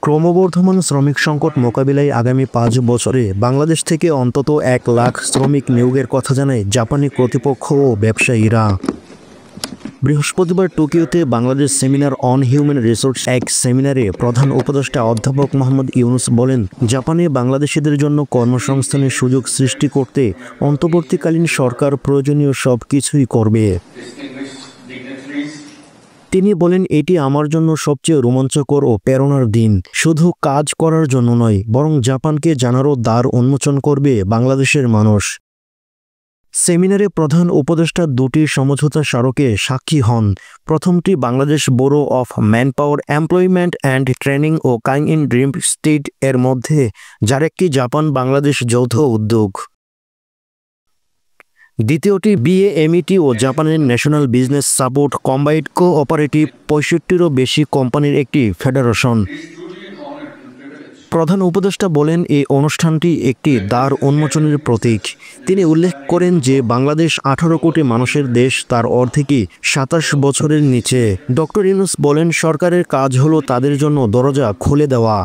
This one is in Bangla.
ক্রমবর্ধমান শ্রমিক সংকট মোকাবিলায় আগামী 5 বছরে বাংলাদেশ থেকে অন্তত 1 লাখ শ্রমিক নিয়োগের কথা জানায় জাপানি কর্তৃপক্ষ ও ব্যবসায়ীরা। বৃহস্পতিবার টোকিওতে Bangladesh seminar on human resource এক সেমিনারে প্রধান উপদেষ্টা অধ্যাপক মোহাম্মদ ইউনুস বলেন, জাপানে বাংলাদেশিদের জন্য কর্মসংস্থানের সুযোগ সৃষ্টি করতে অন্তর্বর্তীকালীন সরকার প্রয়োজনীয় সব কিছুই করবে। তিনি বলেন, এটি আমার জন্য সবচেয়ে রোমাঞ্চকর ও প্রেরণার দিন। শুধু কাজ করার জন্য নয়, বরং জাপানকে জানারও দ্বার উন্মোচন করবে বাংলাদেশের মানুষ। সেমিনারে প্রধান উপদেষ্টা 2টি সমঝোতা স্মারকে সাক্ষী হন। প্রথমটি Bangladesh bureau of manpower employment and training ও কাইং ইন ড্রিম স্টেট এর মধ্যে, যার একটি জাপান বাংলাদেশ যৌথ উদ্যোগ। দ্বিতীয়টি বিএএমইটি ও জাপানের national business support combined cooperative 65টিরও বেশি কোম্পানির একটি ফেডারেশন। প্রধান উপদেষ্টা বলেন, এই অনুষ্ঠানটি একটি দ্বার উন্মোচনের প্রতীক। তিনি উল্লেখ করেন যে বাংলাদেশ 18 কোটি মানুষের দেশ, তার অর্ধেকই 27 বছরের নিচে। ডক্টর ইউনুস বলেন, সরকারের কাজ হলো তাদের জন্য দরজা খুলে দেওয়া।